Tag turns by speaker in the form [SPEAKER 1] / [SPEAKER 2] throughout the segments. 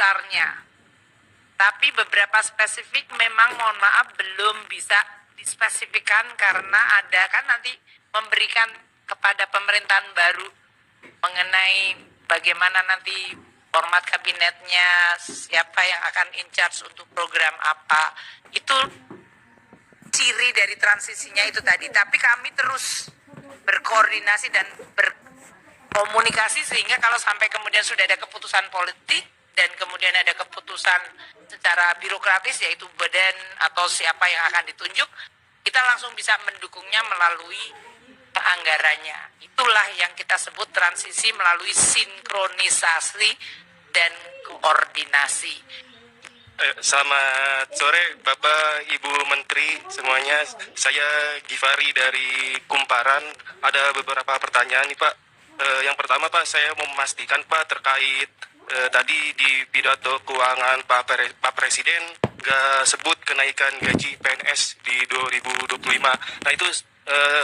[SPEAKER 1] besarnya. Tapi beberapa spesifik memang mohon maaf belum bisa dispesifikkan karena ada kan nanti memberikan kepada pemerintahan baru mengenai bagaimana nanti format kabinetnya, siapa yang akan in charge untuk program apa. Itu ciri dari transisinya itu tadi. Tapi kami terus berkoordinasi dan berkomunikasi sehingga kalau sampai kemudian sudah ada keputusan politik dan kemudian ada keputusan secara birokratis yaitu badan atau siapa yang akan ditunjuk, kita langsung bisa mendukungnya melalui anggarannya. Itulah yang kita sebut transisi melalui sinkronisasi dan koordinasi.
[SPEAKER 2] Selamat sore Bapak Ibu Menteri semuanya. Saya Givari dari Kumparan. Ada beberapa pertanyaan nih Pak. Yang pertama Pak, saya mau memastikan Pak terkait tadi di pidato keuangan Pak Presiden nggak sebut kenaikan gaji PNS di 2025. Nah itu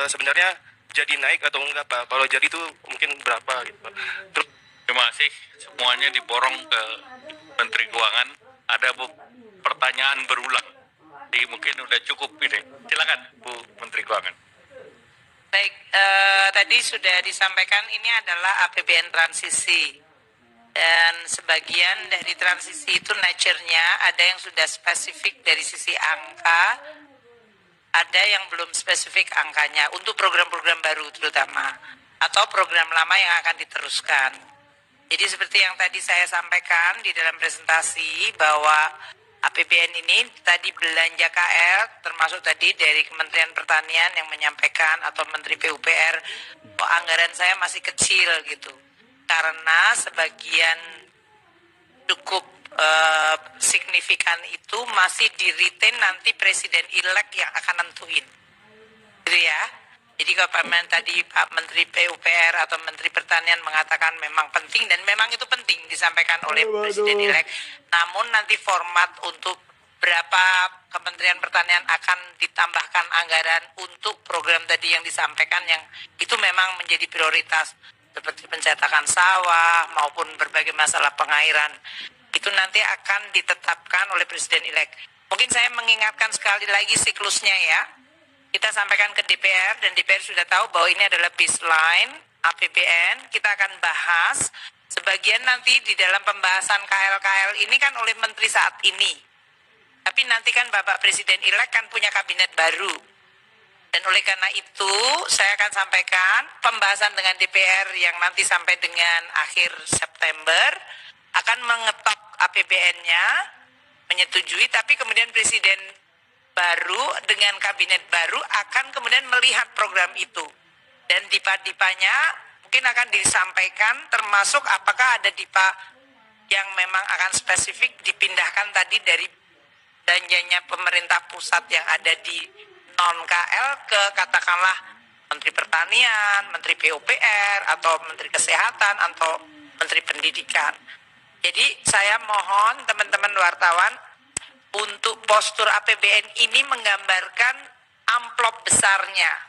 [SPEAKER 2] sebenarnya jadi naik atau enggak Pak? Kalau jadi itu mungkin berapa gitu Pak?
[SPEAKER 3] Terima kasih. Semuanya diborong ke Menteri Keuangan. Ada pertanyaan berulang. Jadi mungkin udah cukup ini. Silakan Bu Menteri Keuangan.
[SPEAKER 1] Baik, tadi sudah disampaikan ini adalah APBN transisi. Dan sebagian dari transisi itu nature-nya ada yang sudah spesifik dari sisi angka, ada yang belum spesifik angkanya untuk program-program baru terutama, atau program lama yang akan diteruskan. Jadi seperti yang tadi saya sampaikan di dalam presentasi bahwa APBN ini tadi belanja KL termasuk tadi dari Kementerian Pertanian yang menyampaikan atau Menteri PUPR anggaran saya masih kecil gitu. Karena sebagian cukup signifikan itu masih di-retain nanti Presiden-elect yang akan nentuin. Gitu ya. Jadi kalau tadi Pak Menteri PUPR atau Menteri Pertanian mengatakan memang penting dan memang itu penting disampaikan oleh Presiden-elect. Namun nanti format untuk berapa Kementerian Pertanian akan ditambahkan anggaran untuk program tadi yang disampaikan yang itu memang menjadi prioritas. Seperti pencetakan sawah maupun berbagai masalah pengairan. Itu nanti akan ditetapkan oleh Presiden-elect. Mungkin saya mengingatkan sekali lagi siklusnya ya. Kita sampaikan ke DPR dan DPR sudah tahu bahwa ini adalah baseline APBN. Kita akan bahas sebagian nanti di dalam pembahasan KL-KL ini kan oleh Menteri saat ini. Tapi nanti kan Bapak Presiden-elect kan punya kabinet baru. Dan oleh karena itu saya akan sampaikan pembahasan dengan DPR yang nanti sampai dengan akhir September akan mengetok APBN-nya, menyetujui, tapi kemudian Presiden baru dengan kabinet baru akan kemudian melihat program itu. Dan dipa-dipanya mungkin akan disampaikan termasuk apakah ada dipa yang memang akan spesifik dipindahkan tadi dari belanjanya pemerintah pusat yang ada di non-KL ke katakanlah Menteri Pertanian, Menteri PUPR, atau Menteri Kesehatan, atau Menteri Pendidikan. Jadi saya mohon teman-teman wartawan untuk postur APBN ini menggambarkan amplop besarnya.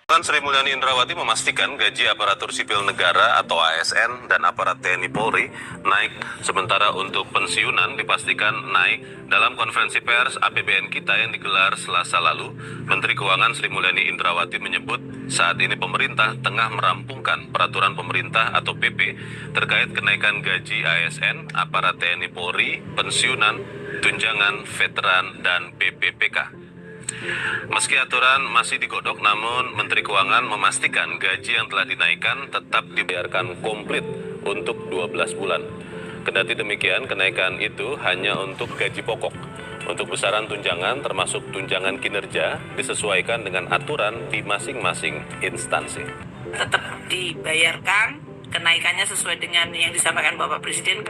[SPEAKER 4] Sri Mulyani Indrawati memastikan gaji aparatur sipil negara atau ASN dan aparat TNI Polri naik, sementara untuk pensiunan dipastikan naik. Dalam konferensi pers APBN kita yang digelar Selasa lalu, Menteri Keuangan Sri Mulyani Indrawati menyebut saat ini pemerintah tengah merampungkan peraturan pemerintah atau PP terkait kenaikan gaji ASN, aparat TNI Polri, pensiunan, tunjangan, veteran, dan PPPK. Meski aturan masih digodok, namun Menteri Keuangan memastikan gaji yang telah dinaikkan tetap dibayarkan komplit untuk 12 bulan. Kendati demikian, kenaikan itu hanya untuk gaji pokok. Untuk besaran tunjangan termasuk tunjangan kinerja disesuaikan dengan aturan di masing-masing instansi.
[SPEAKER 1] Tetap dibayarkan, kenaikannya sesuai dengan yang disampaikan Bapak Presiden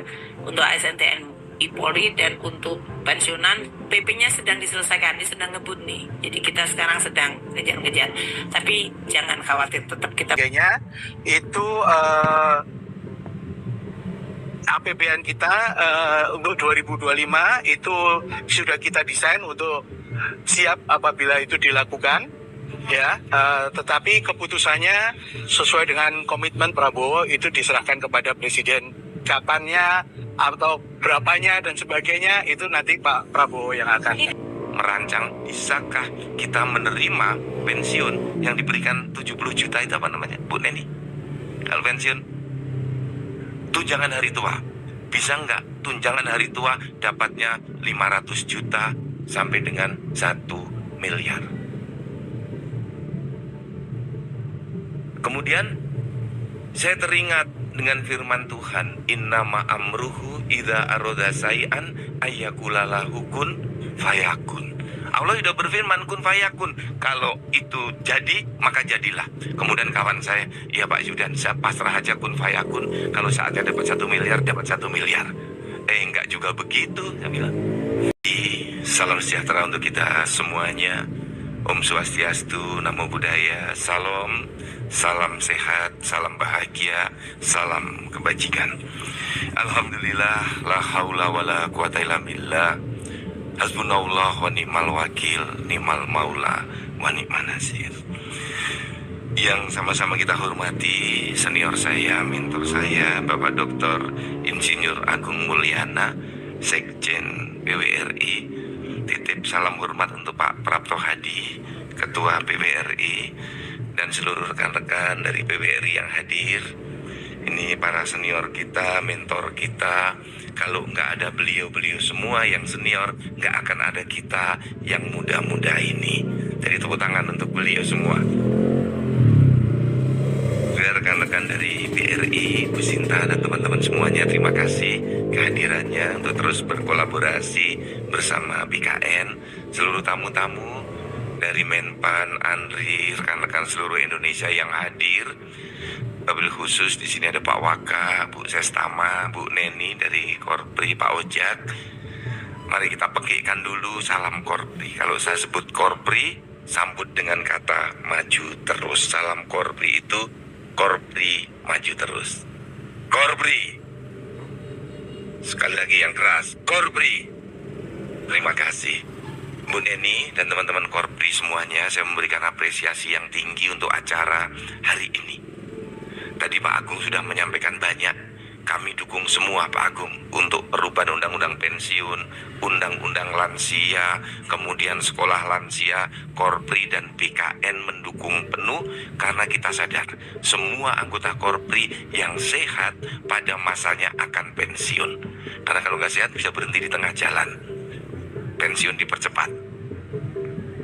[SPEAKER 1] untuk ASN TNI Polri dan untuk pensiunan PP-nya sedang diselesaikan, ini sedang ngebut nih. Jadi kita sekarang sedang ngejar-ngejar. Tapi jangan khawatir, tetap kita
[SPEAKER 5] itu APBN kita untuk 2025 itu sudah kita desain untuk siap apabila itu dilakukan. Ya, tetapi keputusannya sesuai dengan komitmen Prabowo itu diserahkan kepada Presiden. Kapannya atau berapanya dan sebagainya itu nanti Pak Prabowo yang akan
[SPEAKER 6] merancang. Bisakah kita menerima pensiun yang diberikan 70 juta itu apa namanya, Bu Neni? Kalau pensiun tunjangan hari tua, bisa nggak tunjangan hari tua dapatnya 500 juta sampai dengan 1 miliar? Kemudian saya teringat dengan firman Tuhan, innama amruhu idza aroda say'an ayyakulalahu kun fayakun. Allah sudah berfirman kun fayakun, kalau itu jadi maka jadilah. Kemudian kawan saya, ya Pak Zudan, saya pasrah aja kun fayakun, kalau saatnya dapat 1 miliar, dapat 1 miliar. Enggak juga begitu, saya bilang. Salam sejahtera untuk kita semuanya. Om Swastiastu, Namo Buddhaya, Salam, salam sehat, salam bahagia, salam kebajikan. Alhamdulillah, la haula wa la quwata illa billah. Hasbunallah wa ni'mal wakil, ni'mal maula wa ni'man nasir. Yang sama-sama kita hormati senior saya, mentor saya, Bapak Dr. Insinyur Agung Mulyana, Sekjen PWRI. Titip salam hormat untuk Pak Prapto Hadi, Ketua PWRI, dan seluruh rekan-rekan dari PWRI yang hadir. Ini para senior kita, mentor kita. Kalau nggak ada beliau-beliau semua yang senior, nggak akan ada kita yang muda-muda ini. Jadi tepuk tangan untuk beliau semua. Rekan-rekan dari BRI, Bu Sinta dan teman-teman semuanya, terima kasih kehadirannya untuk terus berkolaborasi bersama BKN, seluruh tamu-tamu dari Menpan, Andri, rekan-rekan seluruh Indonesia yang hadir. Wabil khusus di sini ada Pak Waka, Bu Sestama, Bu Neni dari Korpri, Pak Ojak. Mari kita pekikkan dulu salam Korpri. Kalau saya sebut Korpri, sambut dengan kata maju terus. Salam Korpri itu Korpri maju terus. Korpri. Sekali lagi yang keras, Korpri. Terima kasih Bu Neni dan teman-teman Korpri semuanya. Saya memberikan apresiasi yang tinggi untuk acara hari ini. Tadi Pak Agung sudah menyampaikan banyak. Kami dukung semua Pak Agung untuk perubahan undang-undang pensiun, undang-undang lansia, kemudian sekolah lansia. Korpri dan BKN mendukung penuh karena kita sadar semua anggota Korpri yang sehat pada masanya akan pensiun. Karena kalau nggak sehat bisa berhenti di tengah jalan. Pensiun dipercepat.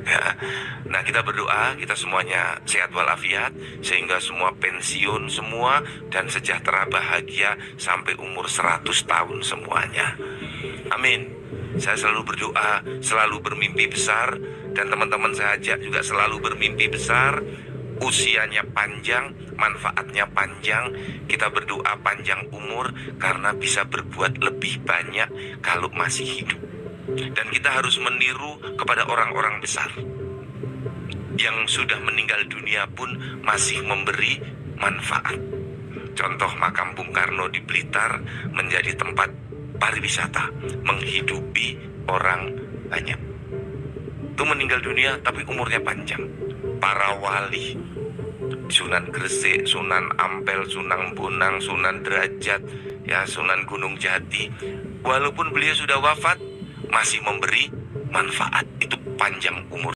[SPEAKER 6] Ya. Nah, kita berdoa kita semuanya sehat walafiat sehingga semua pensiun semua dan sejahtera bahagia sampai umur 100 tahun semuanya. Amin. Saya selalu berdoa, selalu bermimpi besar, dan teman-teman saya ajak juga selalu bermimpi besar. Usianya panjang, manfaatnya panjang. Kita berdoa panjang umur karena bisa berbuat lebih banyak kalau masih hidup. Dan kita harus meniru kepada orang-orang besar yang sudah meninggal dunia pun masih memberi manfaat. Contoh makam Bung Karno di Blitar menjadi tempat pariwisata, menghidupi orang banyak. Itu meninggal dunia tapi umurnya panjang. Para wali, Sunan Gresik, Sunan Ampel, Sunan Bonang, Sunan Derajat, ya Sunan Gunung Jati, walaupun beliau sudah wafat masih memberi manfaat. Itu panjang umur